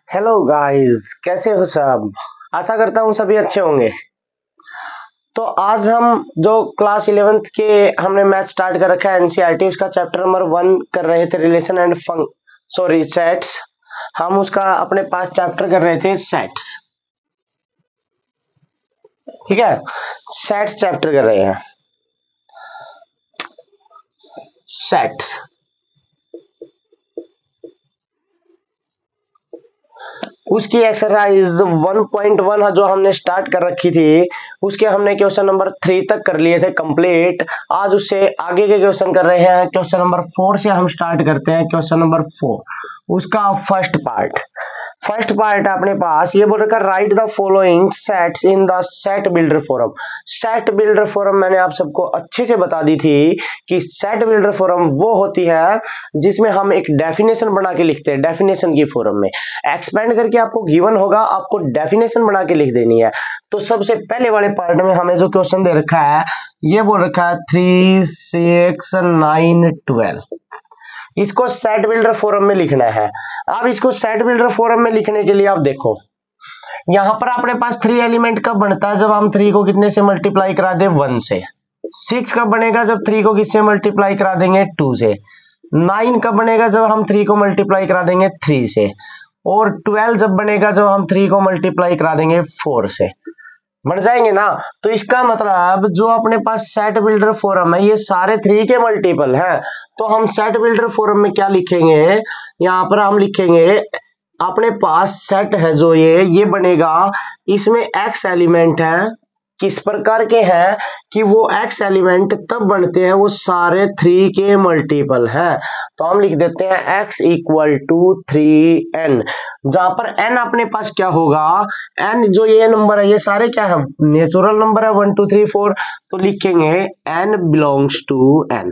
Hello guys, कैसे हो सब। आशा करता हूँ सभी अच्छे होंगे। तो आज हम जो क्लास 11th के हमने मैथ स्टार्ट कर रखा है एनसीईआरटी, उसका चैप्टर नंबर 1 कर रहे थे, रिलेशन एंड सेट्स। हम उसका अपने पास चैप्टर कर रहे थे सेट्स। ठीक है, सेट्स चैप्टर कर रहे हैं। सेट्स उसकी एक्सरसाइज 1.1 जो हमने स्टार्ट कर रखी थी, उसके हमने क्वेश्चन नंबर 3 तक कर लिए थे कंप्लीट। आज उससे आगे के क्वेश्चन कर रहे हैं। क्वेश्चन नंबर 4 से हम स्टार्ट करते हैं। क्वेश्चन नंबर 4 उसका फर्स्ट पार्ट अपने पास ये बोल रखा, write the following sets in the set builder form. Set builder form मैंने आप सबको अच्छे से बता दी थी कि सेट बिल्डर फॉरम वो होती है जिसमें हम एक डेफिनेशन बना के लिखते हैं। डेफिनेशन की फॉरम में एक्सपेंड करके आपको गिवन होगा, आपको डेफिनेशन बना के लिख देनी है। तो सबसे पहले वाले पार्ट में हमें जो क्वेश्चन दे रखा है, ये बोल रखा है 3, 6, 9, 12। इसको सेट बिल्डर फॉरम में लिखना है। अब इसको सेट बिल्डर फॉरम में लिखने के लिए आप देखो, यहां पर अपने पास 3 एलिमेंट कब बनता है, जब हम 3 को कितने से मल्टीप्लाई करा दे, 1 से। 6 कब बनेगा, जब 3 को किससे मल्टीप्लाई करा देंगे, 2 से। 9 कब बनेगा, जब हम 3 को मल्टीप्लाई करा देंगे 3 से। और 12 जब बनेगा, जब हम 3 को मल्टीप्लाई करा देंगे 4 से। बन जाएंगे ना। तो इसका मतलब जो अपने पास सेट बिल्डर फॉरम है, ये सारे 3 के मल्टीपल हैं। तो हम सेट बिल्डर फॉरम में क्या लिखेंगे, यहां पर हम लिखेंगे अपने पास सेट है जो ये बनेगा, इसमें x एलिमेंट है। किस प्रकार के हैं कि वो x एलिमेंट तब बनते हैं, वो सारे 3 के मल्टीपल हैं। तो हम लिख देते हैं x इक्वल टू 3n, जहां पर n अपने पास क्या होगा, n जो ये नंबर है, ये सारे क्या है, नेचुरल नंबर है, 1 2 3 4। तो लिखेंगे n बिलोंग्स टू n।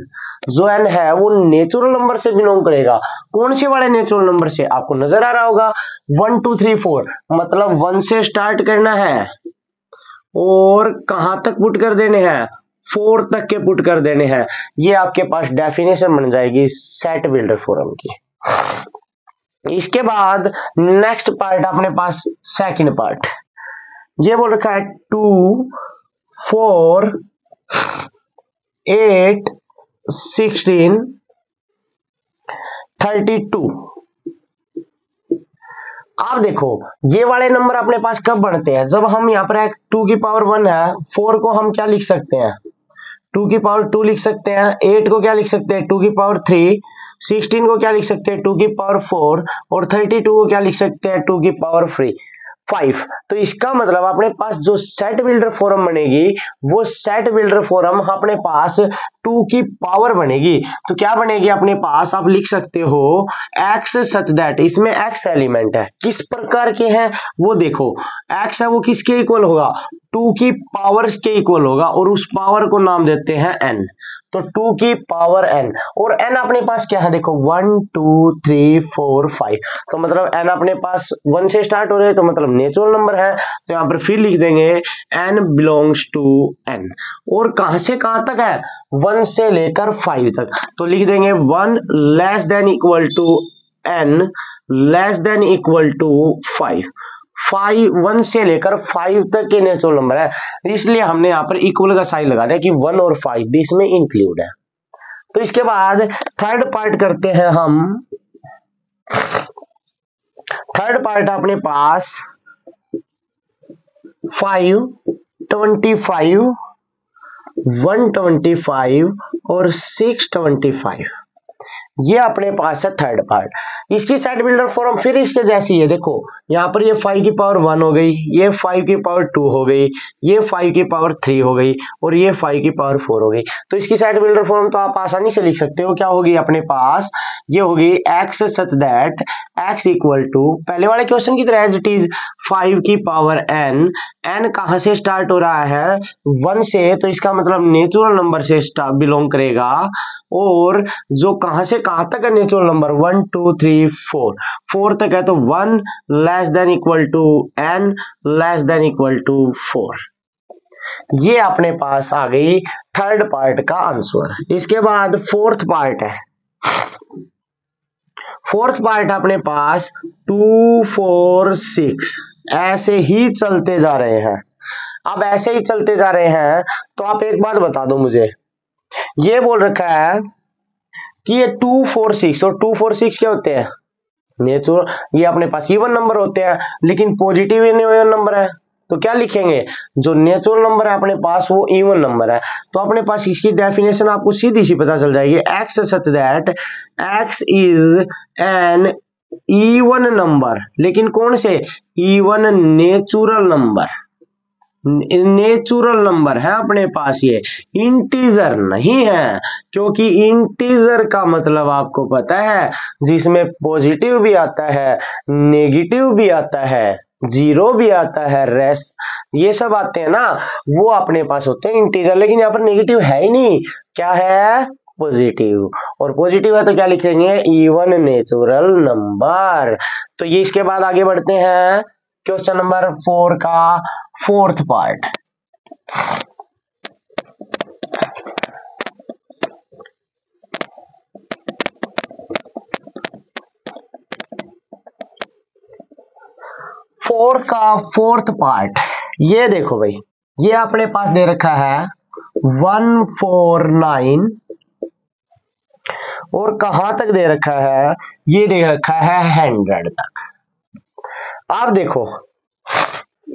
जो n है वो नेचुरल नंबर से बिलोंग करेगा। कौन से वाले नेचुरल नंबर से, आपको नजर आ रहा होगा 1 2 3 4, मतलब 1 से स्टार्ट करना है और कहां तक पुट कर देने हैं, 4 तक के पुट कर देने हैं। ये आपके पास डेफिनेशन बन जाएगी सेट बिल्डर फॉरम की। इसके बाद नेक्स्ट पार्ट अपने पास सेकंड पार्ट, ये बोल रखा है 2 4 8 16 32। आप देखो ये वाले नंबर अपने पास कब बनते हैं, जब हम यहाँ पर 2 की पावर 1 है, 4 को हम क्या लिख सकते हैं, 2 की पावर 2 लिख सकते हैं। 8 को क्या लिख सकते हैं, 2 की पावर 3। 16 को क्या लिख सकते हैं, 2 की पावर 4। और 32 को क्या लिख सकते हैं, 2 की पावर 5। तो इसका मतलब अपने पास जो सेट बिल्डर फॉरम बनेगी, वो सेट बिल्डर फॉरम अपने पास 2 की पावर बनेगी। तो क्या बनेगी अपने पास, आप लिख सकते हो x सच दैट, इसमें x एलिमेंट है, किस प्रकार के हैं वो देखो। x है वो किसके इक्वल होगा, 2 की पावर के इक्वल होगा, और उस पावर को नाम देते हैं n। तो 2 की पावर n, और n अपने पास क्या है, देखो 1 2 3 4 5। तो मतलब n अपने पास 1 से स्टार्ट हो रहे हैं, तो मतलब नेचुरल नंबर है। तो यहां पर फिर लिख देंगे n बिलोंग्स टू n। और कहां से कहां तक है, 1 से लेकर 5 तक। तो लिख देंगे 1 less than equal to n less than equal to 5। 1 से लेकर 5 तक के नेचुरल नंबर है, इसलिए हमने यहाँ पर इक्वल का साइन लगा दिया कि 1 और 5 भी इसमें इंक्लूड है। तो इसके बाद थर्ड पार्ट करते हैं हम। थर्ड पार्ट अपने पास 5 25 125 और 625, ये अपने पास है थर्ड पार्ट। इसकी सेट बिल्डर फॉर्म फिर इसके जैसी है। देखो यहाँ पर ये 5 की पावर 1 हो गई, ये 5 की पावर 2 हो गई, ये 5 की पावर 3 हो गई, और ये 5 की पावर 4 हो गई। तो इसकी सेट बिल्डर फॉर्म तो आप आसानी से लिख सकते हो। क्या होगी अपने पास, ये होगी x such that x equal to, पहले वाले क्वेश्चन की तरह एज इट इज, 5 की पावर n। n कहां से स्टार्ट हो रहा है, 1 से, तो इसका मतलब नेचुरल नंबर से बिलोंग करेगा। और जो कहां से कहां तक है नेचुरल नंबर, 1 2 3 4 तक है, तो 1 less than equal to n less than equal to 4। ये अपने पास आ गई थर्ड पार्ट का आंसर। इसके बाद फोर्थ पार्ट है। फोर्थ पार्ट अपने पास 2 4 6 ऐसे ही चलते जा रहे हैं। अब ऐसे ही चलते जा रहे हैं तो आप एक बात बता दो मुझे, ये बोल रखा है कि ये 2 4 6 और 2 4 6 क्या होते हैं, नेचुरल, ये अपने पास इवन नंबर होते हैं, लेकिन पॉजिटिव इवन नंबर है तो क्या लिखेंगे, जो नेचुरल नंबर है अपने पास वो इवन नंबर है। तो अपने पास इसकी डेफिनेशन आपको सीधी सी पता चल जाएगी, x such that x is an even number, लेकिन कौन से, even natural number, natural number है अपने पास, ये इंटीजर नहीं है, क्योंकि इंटीजर का मतलब आपको पता है जिसमें पॉजिटिव भी आता है, नेगेटिव भी आता है, जीरो भी आता है, रेस ये सब आते हैं ना, वो अपने पास होते हैं इंटीजर। लेकिन यहाँ पर नेगेटिव है ही नहीं, क्या है, पॉजिटिव, और पॉजिटिव है तो क्या लिखेंगे, इवन नेचुरल नंबर। तो ये इसके बाद आगे बढ़ते हैं क्वेश्चन नंबर 4 का फोर्थ पार्ट। फोर्थ पार्ट, ये देखो भाई, ये अपने पास दे रखा है 149 और कहां तक दे रखा है, ये दे रखा है 100 तक। आप देखो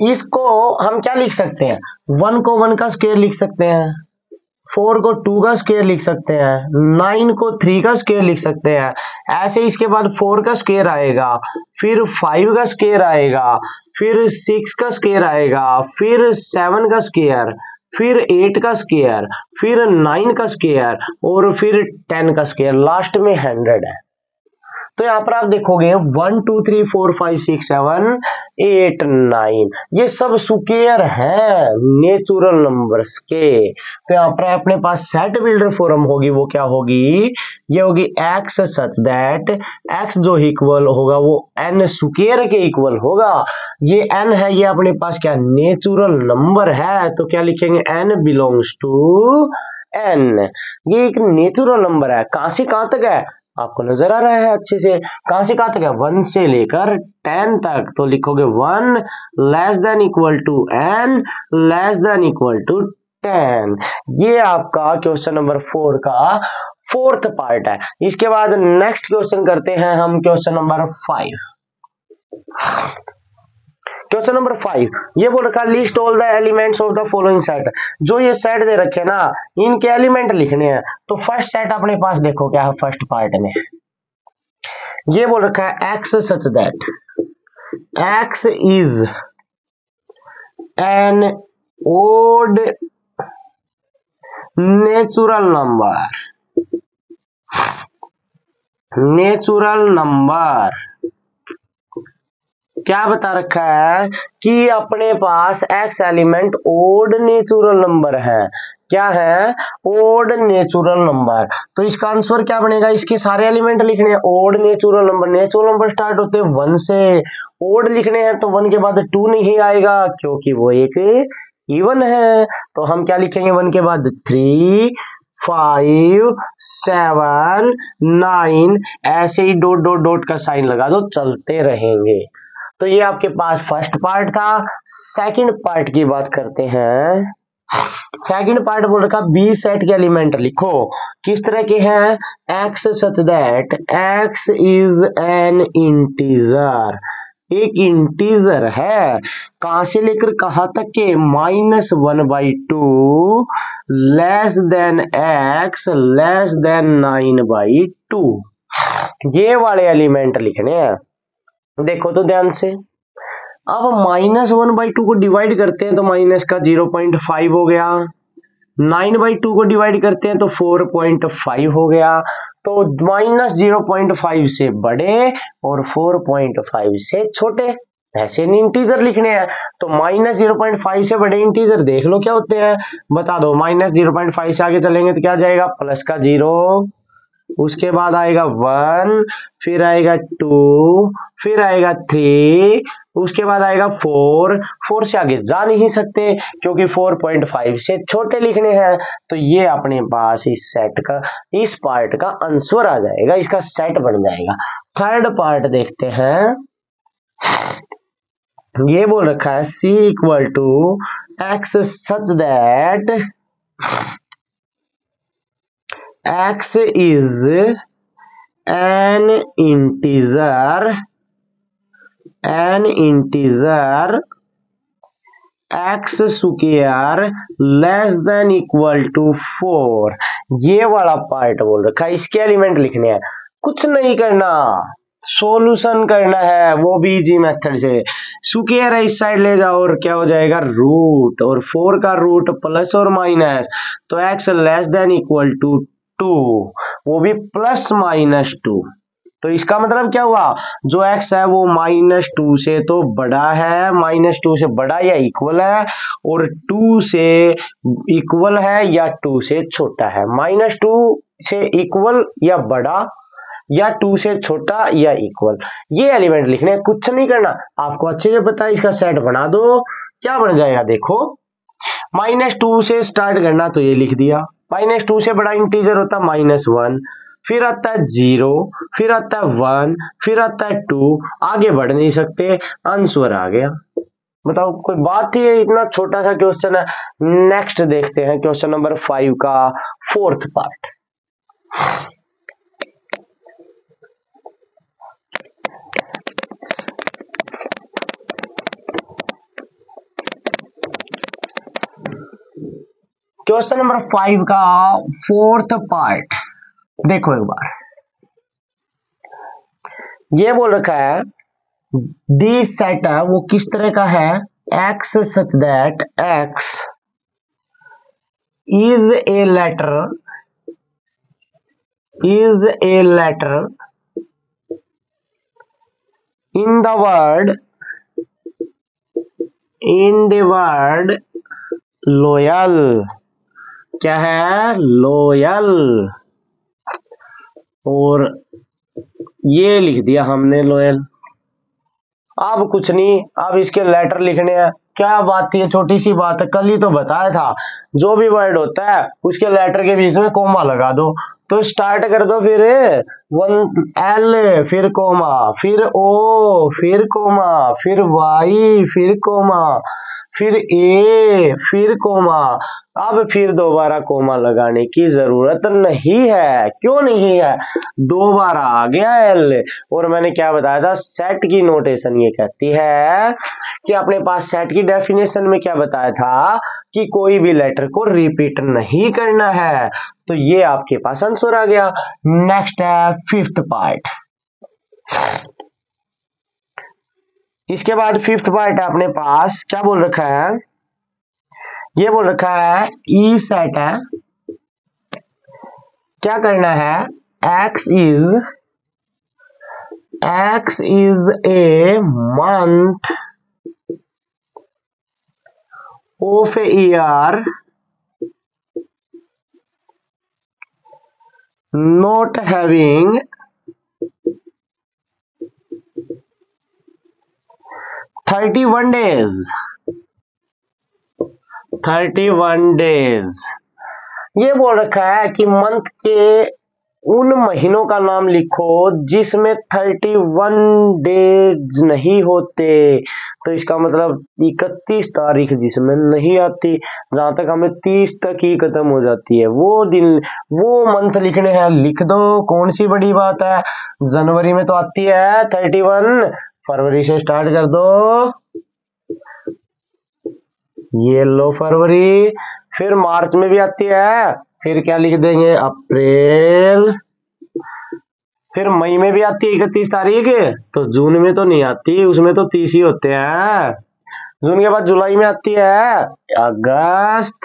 इसको हम क्या लिख सकते हैं, 1 को 1 का स्क्वायर लिख सकते हैं, 4 को 2 का स्क्वायर लिख सकते हैं, 9 को 3 का स्क्वायर लिख सकते हैं। ऐसे इसके बाद 4 का स्क्वायर आएगा, फिर 5 का स्क्वायर आएगा, फिर 6 का स्क्वायर आएगा, फिर 7 का स्क्वायर, फिर 8 का स्क्वायर, फिर 9 का स्क्वायर और फिर 10 का स्क्वायर, लास्ट में 100 है। तो यहाँ पर आप देखोगे 1 2 3 4 5 6 7 8 9 ये सब स्क्वायर हैं नेचुरल नंबर्स के। तो यहाँ पर अपने पास सेट बिल्डर फॉर्म होगी, वो क्या होगी, ये होगी x सच दैट x जो इक्वल होगा वो n स्क्वायर के इक्वल होगा। ये n है, ये अपने पास क्या नेचुरल नंबर है, तो क्या लिखेंगे, n बिलोंग्स टू n। ये एक नेचुरल नंबर है, कहां से कहां तक है आपको नजर आ रहा है अच्छे से, कहां से कहां तक है, 1 से लेकर 10 तक। तो लिखोगे 1 less than equal to n less than equal to 10। ये आपका क्वेश्चन नंबर 4 का फोर्थ पार्ट है। इसके बाद नेक्स्ट क्वेश्चन करते हैं हम क्वेश्चन नंबर 5। क्वेश्चन नंबर 5 ये बोल रखा list all the elements of the following set. जो ये सेट दे रखे ना इनके एलिमेंट लिखने हैं। तो फर्स्ट सेट अपने पास देखो क्या है, फर्स्ट पार्ट में ये बोल रखा है x such that x is an odd natural number. क्या बता रखा है कि अपने पास x element odd natural number है। क्या है, ओड नेचुरल नंबर। तो इसका आंसर क्या बनेगा, इसके सारे एलिमेंट लिखने हैं odd natural number. Natural number start होते हैं 1 से, ओड लिखने हैं तो 1 के बाद 2 नहीं आएगा क्योंकि वो एक इवन है। तो हम क्या लिखेंगे, 1 के बाद 3 5 7 9 ऐसे ही डॉट डॉट डॉट का साइन लगा दो, चलते रहेंगे। तो ये आपके पास फर्स्ट पार्ट था। सेकंड पार्ट की बात करते हैं। सेकंड पार्ट बोल रखा बी सेट के एलिमेंट लिखो, किस तरह के हैं, x such that x is N integer, एक इंटीजर है, कहां से लेकर कहां तक के, -1/2 less than x less then 9/2। ये वाले एलिमेंट लिखने हैं। देखो तो ध्यान से, अब -1/2 को डिवाइड करते हैं तो माइनस का 0.5 हो गया, 9/2 को डिवाइड करते हैं तो 4.5 हो गया। तो -0.5 से बड़े और 4.5 से छोटे, ऐसे नहीं इंटीजर लिखने हैं। तो -0.5 से बड़े इंटीजर देख लो क्या होते हैं, बता दो। -0.5 से आगे चलेंगे तो क्या जाएगा, प्लस का 0, उसके बाद आएगा 1, फिर आएगा 2, फिर आएगा 3, उसके बाद आएगा 4, 4 से आगे जा नहीं सकते क्योंकि 4.5 से छोटे लिखने हैं, तो ये अपने पास इस सेट का, इस पार्ट का आंसर आ जाएगा, इसका सेट बन जाएगा। थर्ड पार्ट देखते हैं। ये बोल रखा है C equal to x such that x is an integer x square less than equal to 4। ये वाला पार्ट बोल रखा है, इसके एलिमेंट लिखने हैं, कुछ नहीं करना, सॉल्यूशन करना है, वो भी इजी मेथड से। स्क्वायर है, इस साइड ले जाओ और क्या हो जाएगा रूट, और 4 का रूट प्लस और माइनस, तो x less than equal to 2, वो भी प्लस माइनस 2। तो इसका मतलब क्या हुआ, जो x है वो -2 से तो बड़ा है, -2 से बड़ा या इक्वल है, और 2 से इक्वल है या 2 से छोटा है। -2 से इक्वल या बड़ा, या 2 से छोटा या इक्वल, ये एलिमेंट लिखने, कुछ नहीं करना, आपको अच्छे से पता है, इसका सेट बना दो, क्या बन जाएगा देखो। -2 से स्टार्ट करना, तो ये लिख दिया, -2 से बड़ा इंटीजर होता है -1, फिर आता है 0, फिर आता है 1, फिर आता है 2, आगे बढ़ नहीं सकते, आंसर आ गया। बताओ कोई बात ही है, इतना छोटा सा क्वेश्चन है। नेक्स्ट देखते हैं क्वेश्चन नंबर 5 का फोर्थ पार्ट। क्वेश्चन नंबर 5 का फोर्थ पार्ट देखो एक बार। ये बोल रखा है दी सेट है वो किस तरह का है, x such that x is a letter in the word loyal। क्या है, loyal, और ये लिख दिया हमने loyal। अब कुछ नहीं, अब इसके लेटर लिखने हैं। क्या बात थी, छोटी सी बात है, कल ही तो बताया था, जो भी वर्ड होता है उसके लेटर के बीच में कोमा लगा दो। तो स्टार्ट कर दो, फिर L, फिर कोमा, फिर O, फिर कोमा, फिर Y, फिर कोमा, फिर A, फिर कोमा। अब फिर दोबारा कोमा लगाने की जरूरत नहीं है। क्यों नहीं है, दोबारा आ गया L। और मैंने क्या बताया था, सेट की नोटेशन ये कहती है कि अपने पास सेट की डेफिनेशन में क्या बताया था कि कोई भी लेटर को रिपीट नहीं करना है। तो ये आपके पास आंसर आ गया। नेक्स्ट है फिफ्थ पार्ट। इसके बाद फिफ्थ पार्ट है अपने पास, क्या बोल रखा है, ये बोल रखा है ई सेट है, क्या करना है, x is a month of a year not having 31 days। ये बोल रखा है कि मंथ के उन महीनों का नाम लिखो जिसमें 31 डेज नहीं होते। तो इसका मतलब 31 तारीख जिसमें नहीं आती, जहां तक हमें 30 तक ही खत्म हो जाती है, वो दिन, वो मंथ लिखने हैं, लिख दो, कौन सी बड़ी बात है। जनवरी में तो आती है 31, फरवरी से स्टार्ट कर दो, ये लो फरवरी, फिर मार्च में भी आती है, फिर क्या लिख देंगे, अप्रैल, फिर मई में भी आती है 31 तारीख, तो जून में तो नहीं आती, उसमें तो 30 ही होते हैं। जून के बाद जुलाई में आती है अगस्त,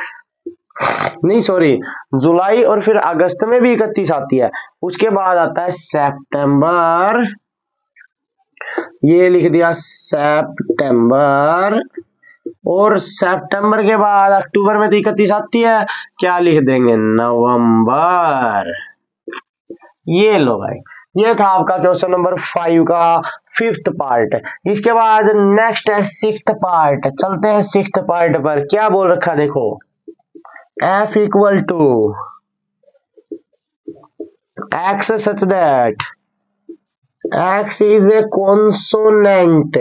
नहीं सॉरी, जुलाई और फिर अगस्त में भी 31 आती है। उसके बाद आता है सितंबर, ये लिख दिया सितंबर, और सितंबर के बाद अक्टूबर में 31 आती है, क्या लिख देंगे, नवंबर। ये लो भाई, ये था आपका क्वेश्चन नंबर 5 का 5th पार्ट। इसके बाद नेक्स्ट है 6th पार्ट। चलते हैं 6th पार्ट पर। क्या बोल रखा देखो, f equal to x such that x is a consonant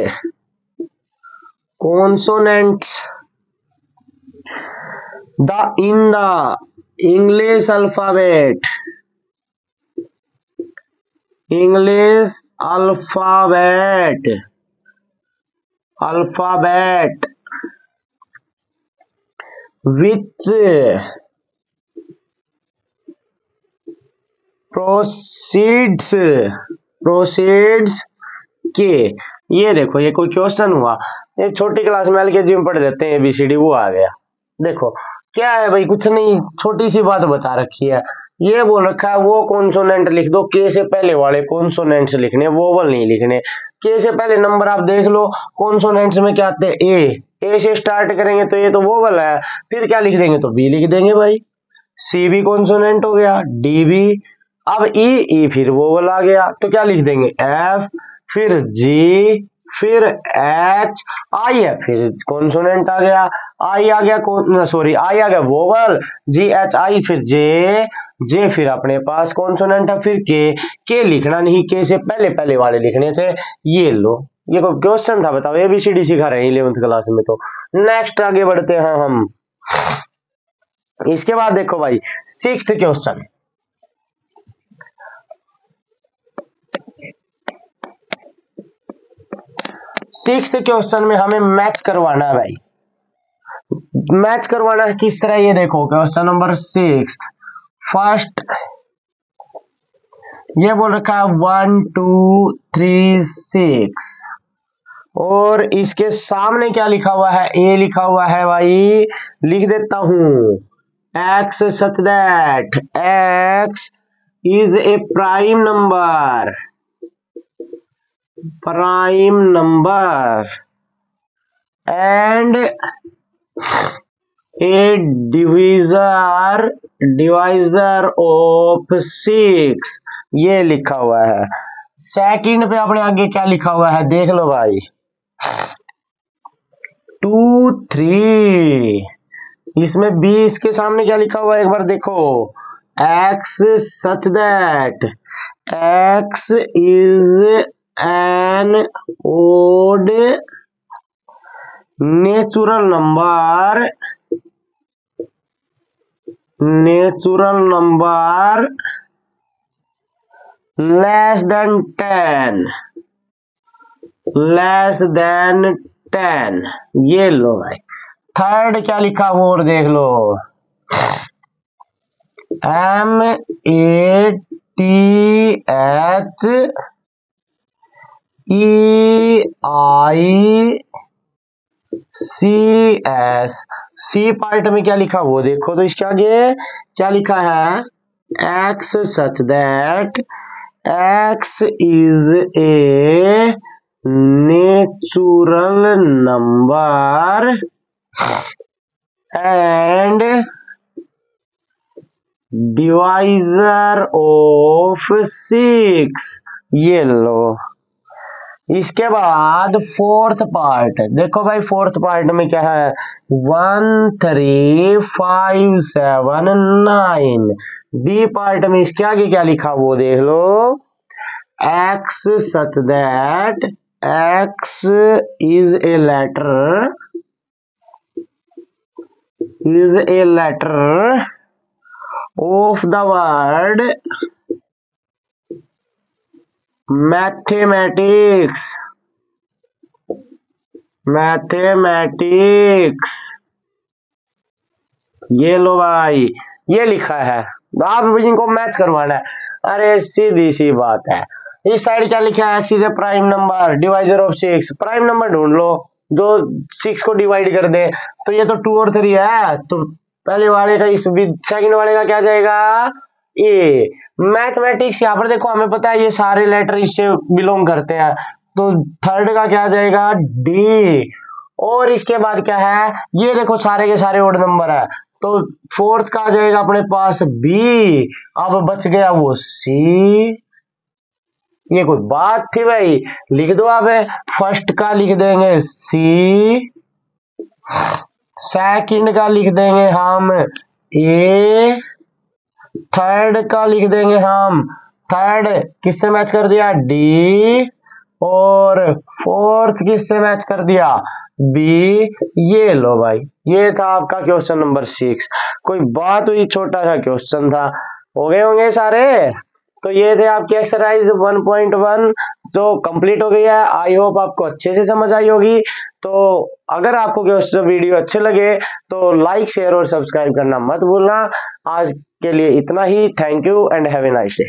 in the English alphabet which proceeds के। ये देखो, ये कोई क्वेश्चन हुआ, ये छोटी क्लास में एलकेजी में पढ़ देते हैं ABCD, वो आ गया। देखो क्या है भाई, कुछ नहीं, छोटी सी बात बता रखी है। ये बोल रखा है वो कॉन्सोनेंट लिख दो, के से पहले वाले कॉन्सोनेंट्स लिखने, वोवल नहीं लिखने। के से पहले नंबर आप देख लो, कॉन्सोनेंट्स में क्या आते हैं, ए से स्टार्ट करेंगे तो ये तो वोवल है, फिर क्या लिख देंगे तो बी लिख देंगे भाई। सी भी कॉन्सोनेंट हो गया, डी भी, अब ई फिर वोवल आ गया तो क्या लिख देंगे, एफ, फिर जी, फिर एच, आई है, फिर कॉन्सोनेंट आ गया, आई आ गया वोवल, जी एच आई, फिर जे फिर अपने पास कॉन्सोनेंट है, फिर के लिखना नहीं, के से पहले वाले लिखने थे। ये लो, ये कोई क्वेश्चन था बताओ, ABCD सिखा रहे हैं 11th क्लास में। तो नेक्स्ट आगे बढ़ते हैं हम। इसके बाद देखो भाई 6th क्वेश्चन। 6th क्वेश्चन में हमें मैच करवाना है भाई। मैच करवाना है किस तरह, ये देखो क्वेश्चन नंबर 6 फर्स्ट ये बोल रखा है 1 2 3 6 और इसके सामने क्या लिखा हुआ है, ए लिखा हुआ है भाई, लिख देता हूं x such that x is a prime number and a divisor of 6, ये लिखा हुआ है। सेकंड पे अपने आगे क्या लिखा हुआ है देख लो भाई, 2 3, इसमें b इसके सामने क्या लिखा हुआ है एक बार देखो, x such that x is an odd natural number less than 10। ये लो भाई। थर्ड क्या लिखा वो और देख लो, MATHEICS, सी पार्ट में क्या लिखा वो देखो, तो इसके आगे क्या लिखा है, x such that x is a natural number and divisor of 6। ये लो। इसके बाद 4th पार्ट देखो भाई, 4th पार्ट में क्या है, 1 3 5 7 9। बी पार्ट में इसके आगे क्या लिखा वो देख लो, x such that x is a letter of the word mathematics। ये लो भाई, ये लिखा है, आप इनको मैच करवाना है। अरे सीधी सी बात है। इस साइड क्या लिखा है, x is A prime number divisor of 6। Prime number ढूंढ लो जो 6 को डिवाइड कर दे, तो ये तो 2 और 3 है, तो पहले वाले का इस सेकंड वाले का क्या जाएगा, ए। मैथमेटिक्स यहाँ पर देखो हमें पता है ये सारे लेटर इससे बिलोंग करते हैं, तो थर्ड का क्या जाएगा, डी। और इसके बाद क्या है, ये देखो सारे के सारे ओड नंबर है, तो 4th का आ जाएगा अपने पास बी। अब बच गया वो सी, ये कोई बात थी भाई, लिख दो आप। फर्स्ट का लिख देंगे सी, सेकंड का लिख देंगे हम ए, थर्ड का लिख देंगे हम, थर्ड किससे मैच कर दिया डी, और फोर्थ किससे मैच कर दिया बी। ये लो भाई, ये था आपका क्वेश्चन नंबर 6। कोई बात हुई, छोटा सा क्वेश्चन था। हो गए होंगे सारे। तो ये थे आपकी एक्सरसाइज 1.1 जो कंप्लीट हो गई है। आई होप आपको अच्छे से समझ आई होगी। तो अगर आपको वीडियो अच्छे लगे तो लाइक, शेयर और सब्सक्राइब करना मत भूलना। आज के लिए इतना ही। Thank you and have a nice day.